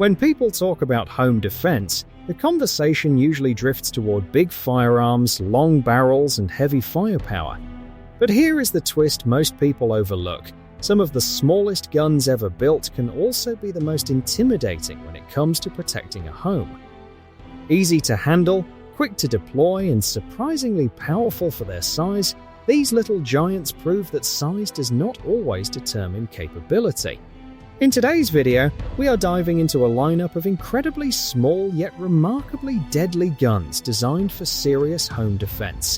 When people talk about home defense, the conversation usually drifts toward big firearms, long barrels, and heavy firepower. But here is the twist most people overlook. Some of the smallest guns ever built can also be the most intimidating when it comes to protecting a home. Easy to handle, quick to deploy, and surprisingly powerful for their size, these little giants prove that size does not always determine capability. In today's video, we are diving into a lineup of incredibly small yet remarkably deadly guns designed for serious home defense.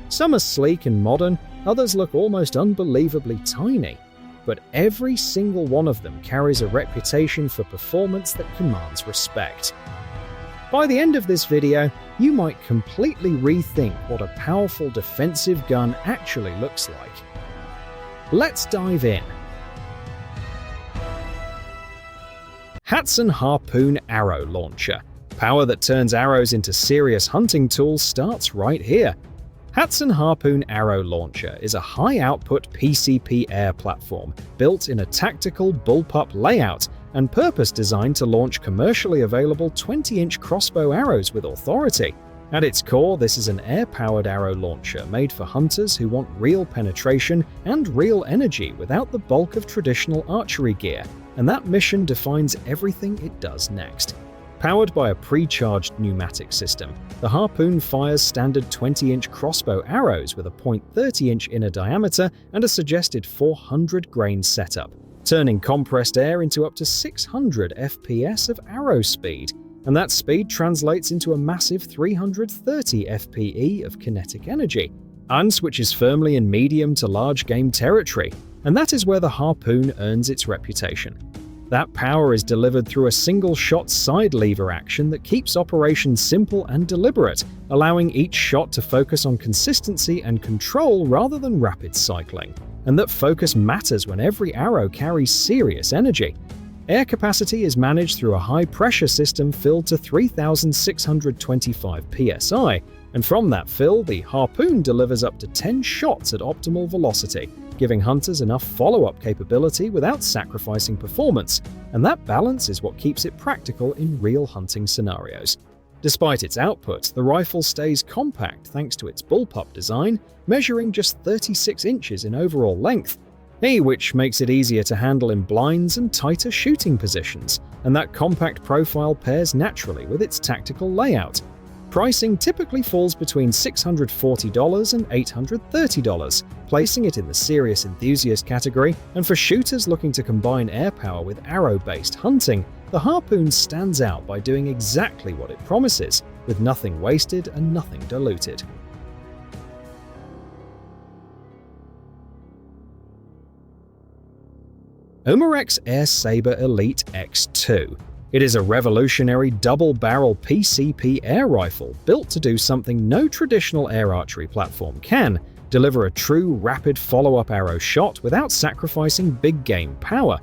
Some are sleek and modern, others look almost unbelievably tiny, but every single one of them carries a reputation for performance that commands respect. By the end of this video, you might completely rethink what a powerful defensive gun actually looks like. Let's dive in. Hatsan Harpoon Arrow Launcher. Power that turns arrows into serious hunting tools starts right here. Hatsan Harpoon Arrow Launcher is a high-output PCP air platform built in a tactical bullpup layout and purpose-designed to launch commercially available 20-inch crossbow arrows with authority. At its core, this is an air-powered arrow launcher made for hunters who want real penetration and real energy without the bulk of traditional archery gear, and that mission defines everything it does next. Powered by a pre-charged pneumatic system, the Harpoon fires standard 20-inch crossbow arrows with a 0.30-inch inner diameter and a suggested 400-grain setup, turning compressed air into up to 600 FPS of arrow speed, and that speed translates into a massive 330 FPE of kinetic energy, and switches firmly in medium to large game territory, and that is where the Harpoon earns its reputation. That power is delivered through a single-shot side lever action that keeps operations simple and deliberate, allowing each shot to focus on consistency and control rather than rapid cycling, and that focus matters when every arrow carries serious energy. Air capacity is managed through a high-pressure system filled to 3,625 psi, and from that fill, the Harpoon delivers up to 10 shots at optimal velocity, giving hunters enough follow-up capability without sacrificing performance, and that balance is what keeps it practical in real hunting scenarios. Despite its output, the rifle stays compact thanks to its bullpup design, measuring just 36 inches in overall length, which makes it easier to handle in blinds and tighter shooting positions, and that compact profile pairs naturally with its tactical layout. Pricing typically falls between $640 and $830, placing it in the serious enthusiast category, and for shooters looking to combine air power with arrow-based hunting, the Harpoon stands out by doing exactly what it promises, with nothing wasted and nothing diluted. Umarex Air Saber Elite X2. It is a revolutionary double-barrel PCP air rifle built to do something no traditional air archery platform can: deliver a true rapid follow-up arrow shot without sacrificing big game power.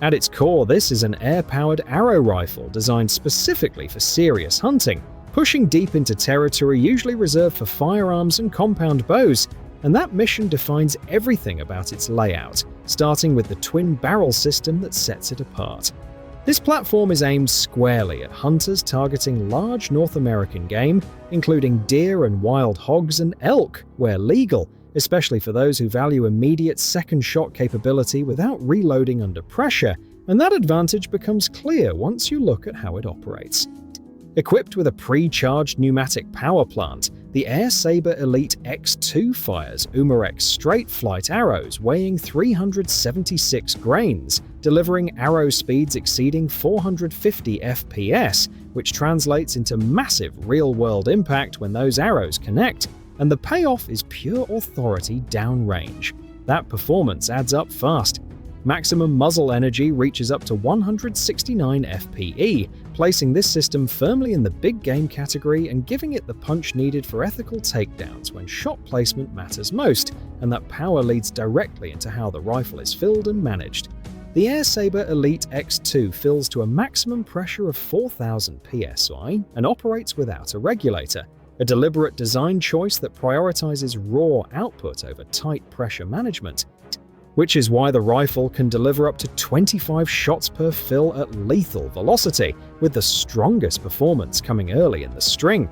At its core, this is an air-powered arrow rifle designed specifically for serious hunting, pushing deep into territory usually reserved for firearms and compound bows, and that mission defines everything about its layout, starting with the twin barrel system that sets it apart. This platform is aimed squarely at hunters targeting large North American game, including deer and wild hogs and elk, where legal, especially for those who value immediate second shot capability without reloading under pressure, and that advantage becomes clear once you look at how it operates. Equipped with a pre-charged pneumatic power plant, the Air Saber Elite X2 fires Umarex straight flight arrows weighing 376 grains, delivering arrow speeds exceeding 450 FPS, which translates into massive real-world impact when those arrows connect, and the payoff is pure authority downrange. That performance adds up fast. Maximum muzzle energy reaches up to 169 FPE, placing this system firmly in the big game category and giving it the punch needed for ethical takedowns when shot placement matters most, and that power leads directly into how the rifle is filled and managed. The Air Saber Elite X2 fills to a maximum pressure of 4,000 psi and operates without a regulator, a deliberate design choice that prioritizes raw output over tight pressure management. which is why the rifle can deliver up to 25 shots per fill at lethal velocity, with the strongest performance coming early in the string.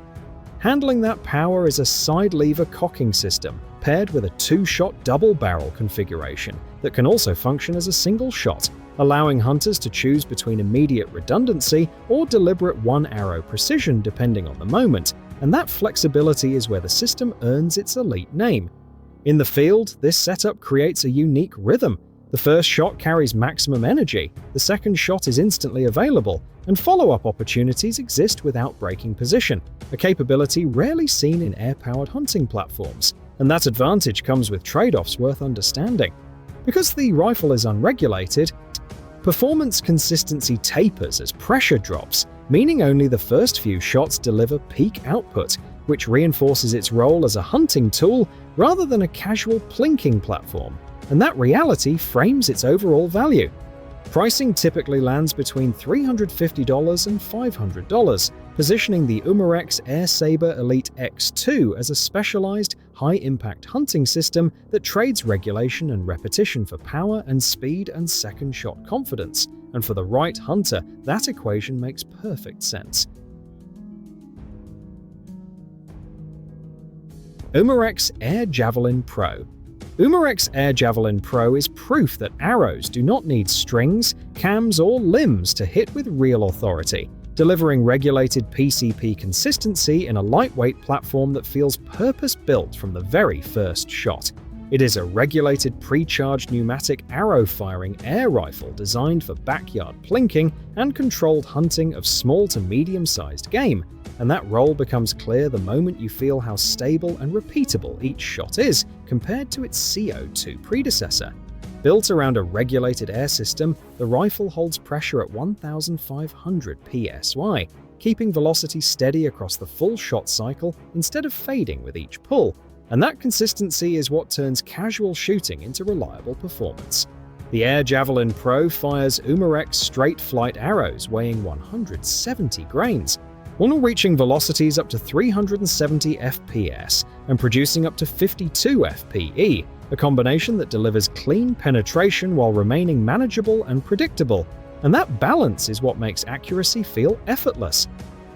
Handling that power is a side lever cocking system, paired with a 2-shot double-barrel configuration that can also function as a single shot, allowing hunters to choose between immediate redundancy or deliberate one-arrow precision depending on the moment, and that flexibility is where the system earns its elite name. In the field, this setup creates a unique rhythm. The first shot carries maximum energy, the second shot is instantly available, and follow-up opportunities exist without breaking position, a capability rarely seen in air-powered hunting platforms. And that advantage comes with trade-offs worth understanding. Because the rifle is unregulated, performance consistency tapers as pressure drops, meaning only the first few shots deliver peak output, which reinforces its role as a hunting tool rather than a casual plinking platform. And that reality frames its overall value. Pricing typically lands between $350 and $500, positioning the Umarex Air Saber Elite X2 as a specialized, high-impact hunting system that trades regulation and repetition for power and speed and second-shot confidence. And for the right hunter, that equation makes perfect sense. Umarex Air Javelin Pro. Umarex Air Javelin Pro is proof that arrows do not need strings, cams, or limbs to hit with real authority, delivering regulated PCP consistency in a lightweight platform that feels purpose-built from the very first shot. It is a regulated pre-charged pneumatic arrow-firing air rifle designed for backyard plinking and controlled hunting of small to medium-sized game, and that role becomes clear the moment you feel how stable and repeatable each shot is compared to its CO2 predecessor. Built around a regulated air system, the rifle holds pressure at 1,500 psi, keeping velocity steady across the full shot cycle instead of fading with each pull, and that consistency is what turns casual shooting into reliable performance. The Air Javelin Pro fires Umarex straight flight arrows weighing 170 grains, while reaching velocities up to 370 FPS and producing up to 52 FPE, a combination that delivers clean penetration while remaining manageable and predictable. And that balance is what makes accuracy feel effortless.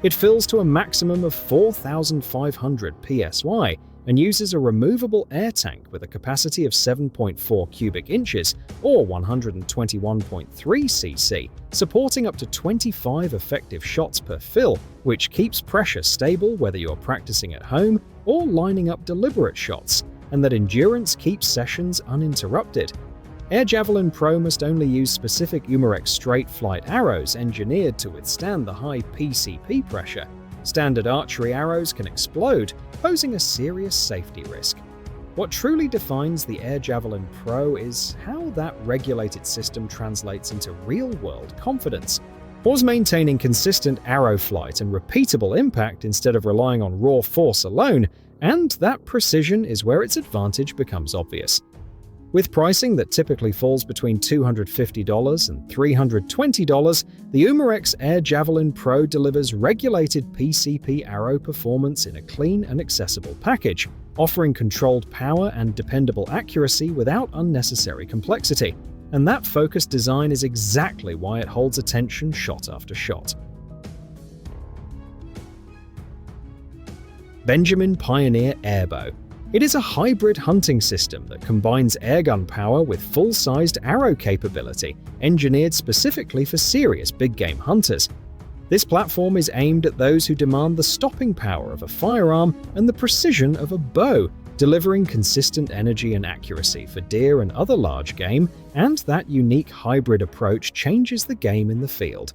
It fills to a maximum of 4,500 PSY and uses a removable air tank with a capacity of 7.4 cubic inches or 121.3 cc, supporting up to 25 effective shots per fill, which keeps pressure stable whether you're practicing at home or lining up deliberate shots, and that endurance keeps sessions uninterrupted. Air Javelin Pro must only use specific Umarex straight flight arrows engineered to withstand the high PCP pressure. Standard archery arrows can explode, posing a serious safety risk. What truly defines the Air Javelin Pro is how that regulated system translates into real-world confidence. Was maintaining consistent arrow flight and repeatable impact instead of relying on raw force alone, and that precision is where its advantage becomes obvious. With pricing that typically falls between $250 and $320, the Umarex Air Javelin Pro delivers regulated PCP arrow performance in a clean and accessible package, offering controlled power and dependable accuracy without unnecessary complexity. And that focused design is exactly why it holds attention shot after shot. Benjamin Pioneer Airbow. It is a hybrid hunting system that combines airgun power with full-sized arrow capability, engineered specifically for serious big-game hunters. This platform is aimed at those who demand the stopping power of a firearm and the precision of a bow, delivering consistent energy and accuracy for deer and other large game, and that unique hybrid approach changes the game in the field.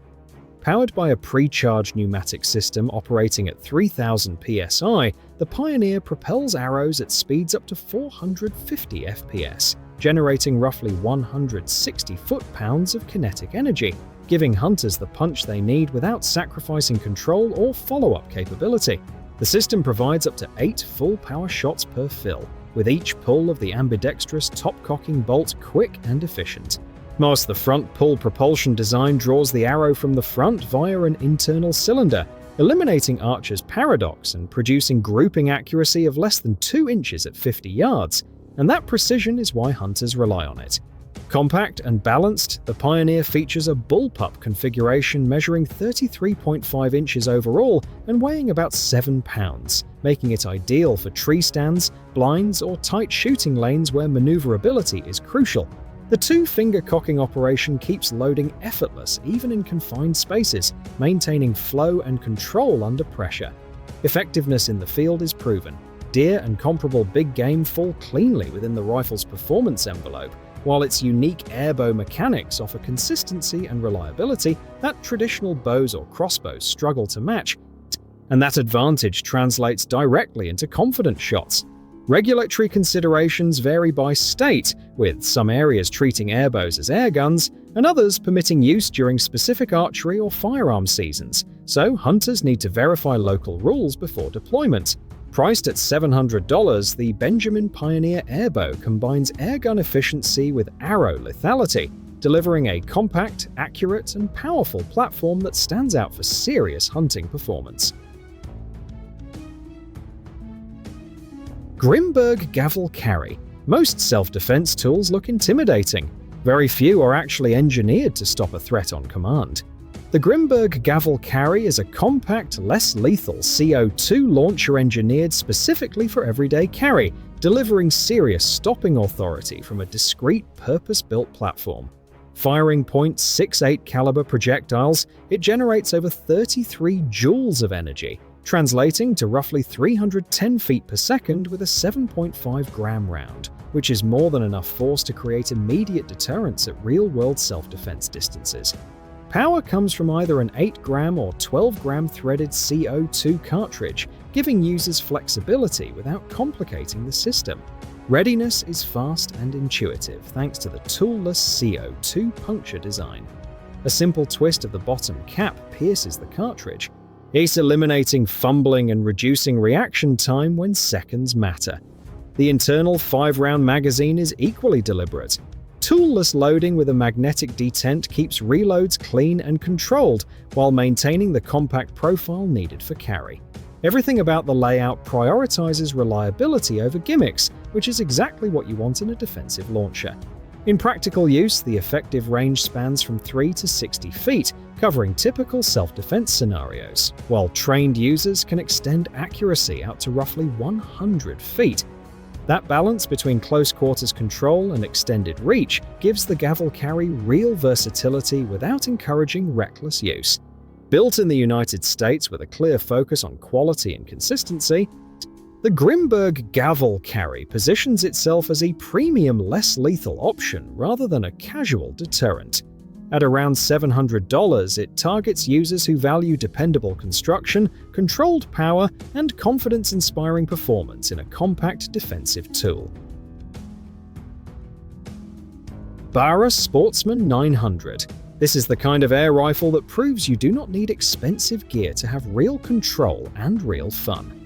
Powered by a pre-charged pneumatic system operating at 3,000 psi, the Pioneer propels arrows at speeds up to 450 FPS, generating roughly 160 foot-pounds of kinetic energy, giving hunters the punch they need without sacrificing control or follow-up capability. The system provides up to 8 full-power shots per fill, with each pull of the ambidextrous top-cocking bolt quick and efficient. Whilst the front pull propulsion design draws the arrow from the front via an internal cylinder, eliminating Archer's paradox and producing grouping accuracy of less than 2 inches at 50 yards. and that precision is why hunters rely on it. Compact and balanced, the Pioneer features a bullpup configuration measuring 33.5 inches overall and weighing about 7 pounds, making it ideal for tree stands, blinds, or tight shooting lanes where maneuverability is crucial. The two-finger cocking operation keeps loading effortless even in confined spaces, maintaining flow and control under pressure. Effectiveness in the field is proven. Deer and comparable big game fall cleanly within the rifle's performance envelope, while its unique airbow mechanics offer consistency and reliability that traditional bows or crossbows struggle to match, and that advantage translates directly into confident shots. Regulatory considerations vary by state, with some areas treating airbows as airguns and others permitting use during specific archery or firearm seasons, so hunters need to verify local rules before deployment. Priced at $700, the Benjamin Pioneer Airbow combines airgun efficiency with arrow lethality, delivering a compact, accurate, and powerful platform that stands out for serious hunting performance. Grimberg Gavel Carry. Most self-defense tools look intimidating. Very few are actually engineered to stop a threat on command. The Grimberg Gavel Carry is a compact, less lethal CO2 launcher engineered specifically for everyday carry, delivering serious stopping authority from a discrete, purpose-built platform. Firing .68 caliber projectiles, it generates over 33 joules of energy, translating to roughly 310 feet per second with a 7.5 gram round, which is more than enough force to create immediate deterrence at real-world self-defense distances. Power comes from either an 8-gram or 12-gram threaded CO2 cartridge, giving users flexibility without complicating the system. Readiness is fast and intuitive thanks to the toolless CO2 puncture design. A simple twist of the bottom cap pierces the cartridge, eliminating fumbling and reducing reaction time when seconds matter. The internal 5-round magazine is equally deliberate. Toolless loading with a magnetic detent keeps reloads clean and controlled while maintaining the compact profile needed for carry. Everything about the layout prioritizes reliability over gimmicks, which is exactly what you want in a defensive launcher. In practical use, the effective range spans from 3 to 60 feet, covering typical self-defense scenarios, while trained users can extend accuracy out to roughly 100 feet. That balance between close-quarters control and extended reach gives the Gavel Carry real versatility without encouraging reckless use. Built in the United States with a clear focus on quality and consistency, the Grimberg Gavel Carry positions itself as a premium, less lethal option rather than a casual deterrent. At around $700, it targets users who value dependable construction, controlled power, and confidence-inspiring performance in a compact defensive tool. Barra Sportsman 900. This is the kind of air rifle that proves you do not need expensive gear to have real control and real fun.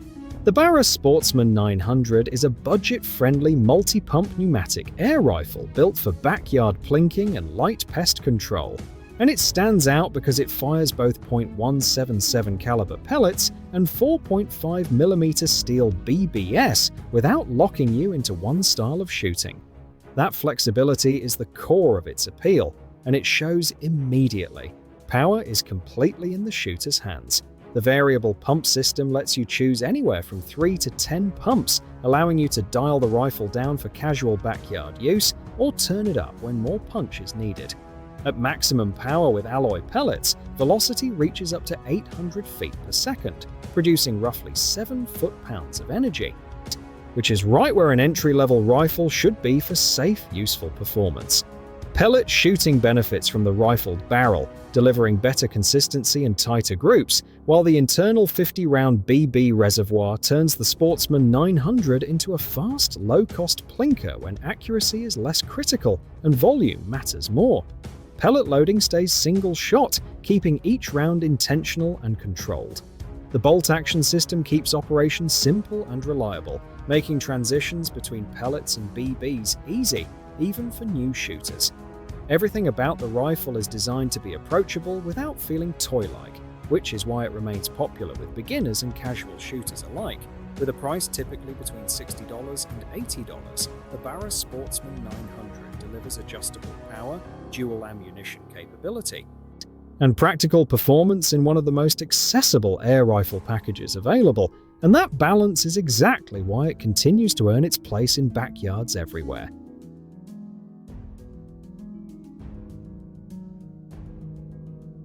The Barra Sportsman 900 is a budget-friendly multi-pump pneumatic air rifle built for backyard plinking and light pest control, and it stands out because it fires both .177 caliber pellets and 4.5mm steel BBS without locking you into one style of shooting. That flexibility is the core of its appeal, and it shows immediately. Power is completely in the shooter's hands. The variable pump system lets you choose anywhere from 3 to 10 pumps, allowing you to dial the rifle down for casual backyard use or turn it up when more punch is needed. At maximum power with alloy pellets, velocity reaches up to 800 feet per second, producing roughly 7 foot-pounds of energy, which is right where an entry-level rifle should be for safe, useful performance. Pellet shooting benefits from the rifled barrel, delivering better consistency and tighter groups, while the internal 50-round BB reservoir turns the Sportsman 900 into a fast, low-cost plinker when accuracy is less critical and volume matters more. Pellet loading stays single shot, keeping each round intentional and controlled. The bolt-action system keeps operations simple and reliable, making transitions between pellets and BBs easy, even for new shooters. Everything about the rifle is designed to be approachable without feeling toy-like, which is why it remains popular with beginners and casual shooters alike. With a price typically between $60 and $80, the Barra Sportsman 900 delivers adjustable power, dual ammunition capability, and practical performance in one of the most accessible air rifle packages available, and that balance is exactly why it continues to earn its place in backyards everywhere.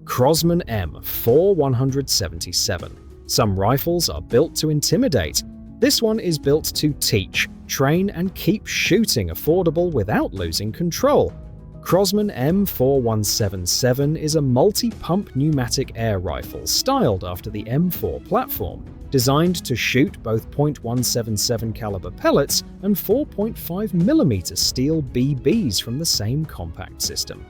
Crosman M4177. Some rifles are built to intimidate. This one is built to teach, train, and keep shooting affordable without losing control. Crosman M4177 is a multi-pump pneumatic air rifle styled after the M4 platform, designed to shoot both .177 caliber pellets and 4.5mm steel BBs from the same compact system.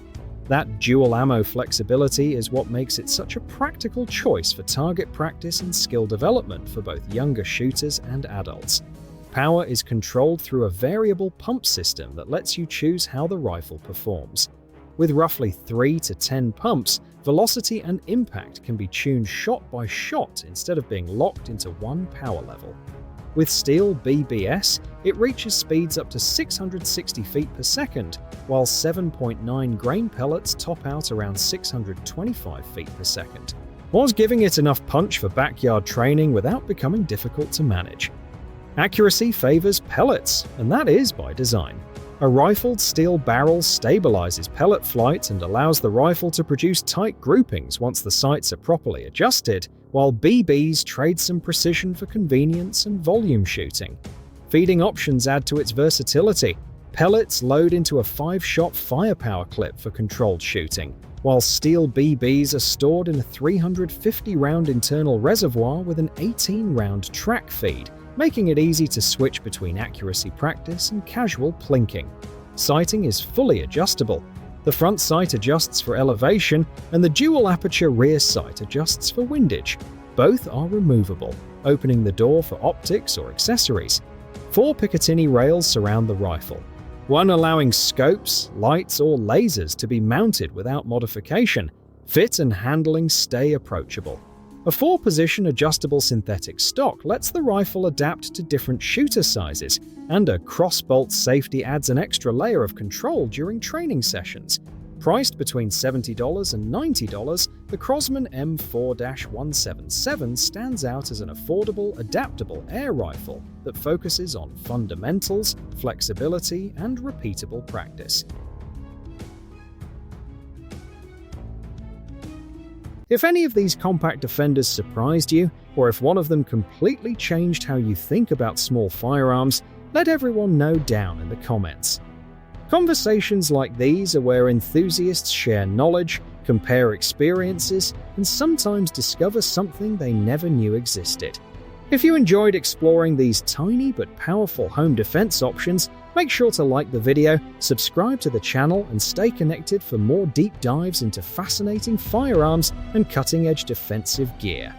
That dual ammo flexibility is what makes it such a practical choice for target practice and skill development for both younger shooters and adults. Power is controlled through a variable pump system that lets you choose how the rifle performs. With roughly 3 to 10 pumps, velocity and impact can be tuned shot by shot instead of being locked into one power level. With steel BBS, it reaches speeds up to 660 feet per second, while 7.9 grain pellets top out around 625 feet per second, whilst giving it enough punch for backyard training without becoming difficult to manage. Accuracy favors pellets, and that is by design. A rifled steel barrel stabilizes pellet flight and allows the rifle to produce tight groupings once the sights are properly adjusted, while BBs trade some precision for convenience and volume shooting. Feeding options add to its versatility. Pellets load into a 5-shot firepower clip for controlled shooting, while steel BBs are stored in a 350-round internal reservoir with an 18-round track feed, making it easy to switch between accuracy practice and casual plinking. Sighting is fully adjustable. The front sight adjusts for elevation, and the dual-aperture rear sight adjusts for windage. Both are removable, opening the door for optics or accessories. 4 Picatinny rails surround the rifle, one allowing scopes, lights, or lasers to be mounted without modification. Fit and handling stay approachable. A 4-position adjustable synthetic stock lets the rifle adapt to different shooter sizes, and a crossbolt safety adds an extra layer of control during training sessions. Priced between $70 and $90, the Crosman M4-177 stands out as an affordable, adaptable air rifle that focuses on fundamentals, flexibility, and repeatable practice. If any of these compact defenders surprised you, or if one of them completely changed how you think about small firearms, let everyone know down in the comments. Conversations like these are where enthusiasts share knowledge, compare experiences, and sometimes discover something they never knew existed. If you enjoyed exploring these tiny but powerful home defense options, make sure to like the video, subscribe to the channel, and stay connected for more deep dives into fascinating firearms and cutting-edge defensive gear.